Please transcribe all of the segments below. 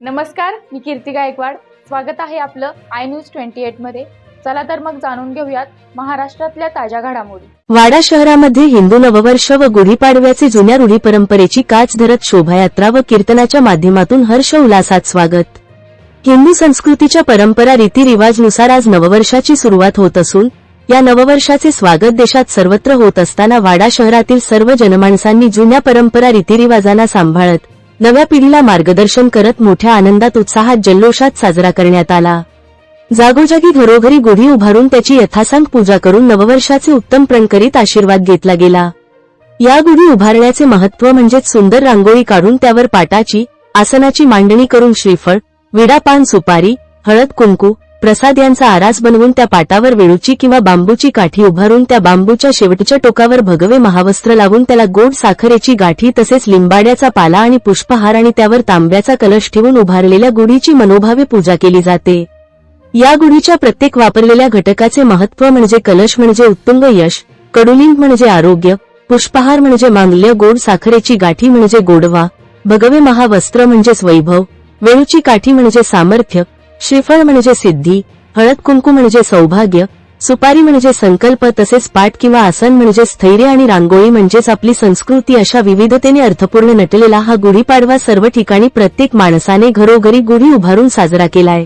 नमस्कार, मी कीर्ती गायकवाड. स्वागत आहे आपलं आय न्यूज 28 मध्ये. चला तर मग जाणून घेऊयात महाराष्ट्रातल्या ताज्या घडामोडी. वाडा शहरामध्ये हिंदू नववर्ष व गुढीपाडव्याचे जुन्या रूढी परंपरेची काच धरत शोभायात्रा व कीर्तनाच्या माध्यमातून हर्ष उल्हासात स्वागत. हिंदू संस्कृतीच्या परंपरा रीतिरिवाजनुसार आज नववर्षाची सुरुवात होत असून या नववर्षाचे स्वागत देशात सर्वत्र होत असताना वाडा शहरातील सर्व जनमानसांनी जुन्या परंपरा रीतिरिवाजांना सांभाळत नव्या पिढीला मार्गदर्शन करत मोठ्या आनंदात उत्साहात जल्लोषात साजरा करण्यात आला. जागोजागी घरोघरी गुढी उभारून त्याची यथासांग पूजा करून नववर्षाचे उत्तम प्रण करीत आशीर्वाद घेतला गेला. या गुढी उभारण्याचे महत्त्व म्हणजेच सुंदर रांगोळी काढून त्यावर पाटाची आसनाची मांडणी करून श्रीफळ, विडा, पान, सुपारी, हळद, कुंकू, प्रसाद यांचा आरास बनवून त्या पाटावर वेळूची किंवा बांबूची काठी उभारून त्या बांबूच्या शेवटच्या टोकावर भगवे महावस्त्र लावून त्याला गोड साखरेची गाठी तसेच लिंबाड्याचा पाला आणि पुष्पहार आणि त्यावर तांब्याचा कलश ठेवून उभारलेल्या गुढीची मनोभावे पूजा केली जाते. या गुढीच्या प्रत्येक वापरलेल्या घटकाचे महत्त्व म्हणजे कलश म्हणजे उत्तुंग यश, कडुलिंब म्हणजे आरोग्य, पुष्पहार म्हणजे मांगल्य, गोड साखरेची गाठी म्हणजे गोडवा, भगवे महावस्त्र म्हणजेच वैभव, वेळूची काठी म्हणजे सामर्थ्य, श्रीफळ म्हणजे सिद्धी, हळद कुंकू म्हणजे सौभाग्य, सुपारी म्हणजे संकल्प तसेच पाट किंवा आसन म्हणजे स्थैर्य आणि रांगोळी म्हणजेच आपली संस्कृती. अशा विविधतेने अर्थपूर्ण नटलेला हा गुढीपाडवा सर्व ठिकाणी प्रत्येक माणसाने घरोघरी गुढी उभारून साजरा केलाय.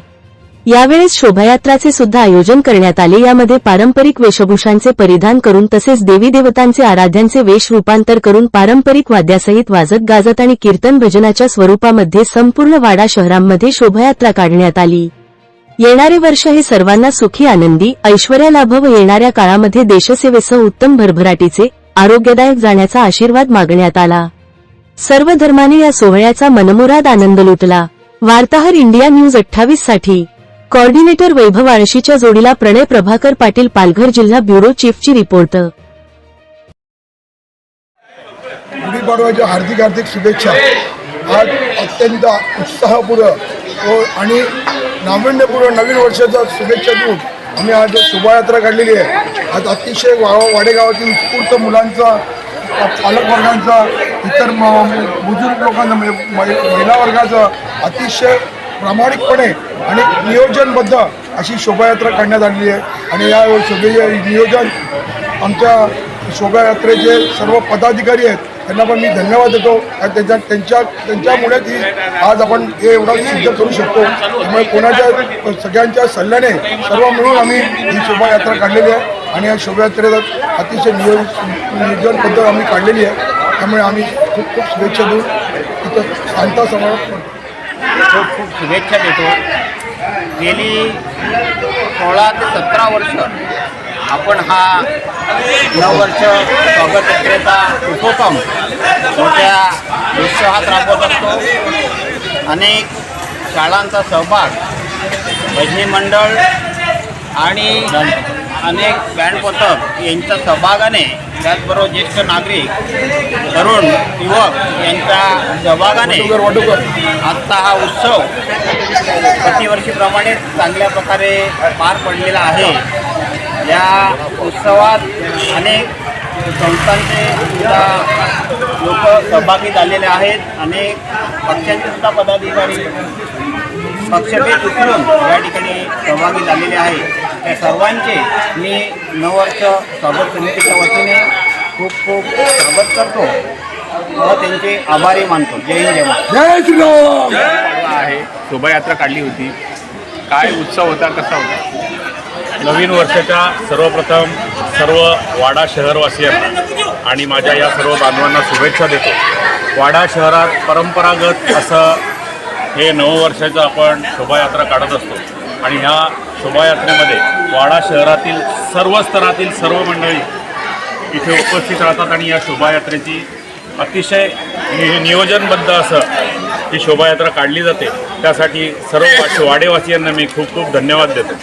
यावेळेस शोभायात्राचे सुद्धा आयोजन करण्यात आले. यामध्ये पारंपरिक वेशभूषांचे परिधान करून तसेच देवी देवतांचे आराध्यांचे वेश रूपांतर करून पारंपरिक वाद्यासहित वाजत गाजत आणि कीर्तन भजनाच्या स्वरूपामध्ये संपूर्ण वाडा शहरांमध्ये शोभायात्रा काढण्यात आली. येणारे वर्ष हे सर्वांना सुखी, आनंदी, ऐश्वर्य लाभ व येणाऱ्या काळामध्ये देशसेवेसह उत्तम भरभराटीचे, आरोग्यदायक जाण्याचा आशीर्वाद मागण्यात आला. सर्व धर्माने या सोहळ्याचा मनमुराद आनंद लुटला. वार्ताहर इंडिया न्यूज 28 साठी कोऑर्डिनेटर वैभव आळशीच्या जोडीला प्रणय प्रभाकर पाटील, पालघर जिल्हा ब्युरो चीफची रिपोर्ट. गुढीपाडव्याच्या हार्दिक शुभेच्छा. आज अत्यंत उत्साहपूर्वक आणि नाविन्यपूर्ण नवीन वर्षाच्या शुभेच्छा देऊन आम्ही आज शोभायात्रा काढलेली आहे. आज अतिशय वाडेगावातील उत्स्फूर्त मुलांचा, पालकवर्गांचा, इतर बुजुर्ग लोकांचा, महिला वर्गाचा अतिशय प्रामाणिकपणे आणि नियोजनबद्ध अशी शोभायात्रा काढण्यात आलेली आहे. आणि या नियोजन आमच्या शोभायात्रेचे सर्व पदाधिकारी आहेत त्यांना पण मी धन्यवाद देतो. त्यांच्यामुळे ती आज आपण हे एवढं सिद्ध करू शकतो. त्यामुळे कोणाच्या सगळ्यांच्या सल्ल्याने सर्व मिळून आम्ही ही शोभायात्रा काढलेली आहे आणि या शोभायात्रेचा अतिशय नियोजनबद्ध आम्ही काढलेली आहे. त्यामुळे आम्ही खूप शुभेच्छा देऊन तिथं शांता समारोप करतो. खूप शुभेच्छा देतो. गेली 16 ते 17 वर्ष आपण हा नववर्ष स्वागत यात्रेचा उपक्रम मोठ्या उत्साहात राबवत असतो. अनेक शाळांचा सहभाग, भजनी मंडळ आणि अनेक बँड पथक यांच्या सहभागाने, त्याचबरोबर ज्येष्ठ नागरिक, तरुण युवक यांच्या सहभागाने आजचा हा उत्सव प्रतिवर्षीप्रमाणे चांगल्या प्रकारे पार पडलेला आहे. या उत्सवात अनेक संस्थांचे सुद्धा लोक सहभागी झालेले आहेत. अनेक पक्षांचे सुद्धा पदाधिकारी पक्षभेद उचलून या ठिकाणी सहभागी झालेले आहेत. त्या सर्वांचे मी नववर्ष स्वागत समितीच्या वतीने खूप स्वागत करतो व त्यांचे आभारी मानतो. जय हिंद, जय महाराष्ट्र. जय श्रीराम. आहे शोभायात्रा काढली होती. काय उत्सव होता, कसा होता? नवीन वर्षाच्या सर्वप्रथम सर्व वाडा शहरवासियांना आणि माझ्या या सर्व बांधवांना शुभेच्छा देतो. वाडा शहरात परंपरागत असं हे नववर्षाचं आपण शोभायात्रा काढत असतो आणि ह्या शोभायात्रेमध्ये वाडा शहरातील सर्व स्तरातील सर्व मंडळी इथे उपस्थित राहतात आणि या शोभायात्रेची अतिशय नियोजनबद्ध असं ही शोभायात्रा काढली जाते. त्यासाठी सर्व वाडेवासियांना मी खूप धन्यवाद देतो.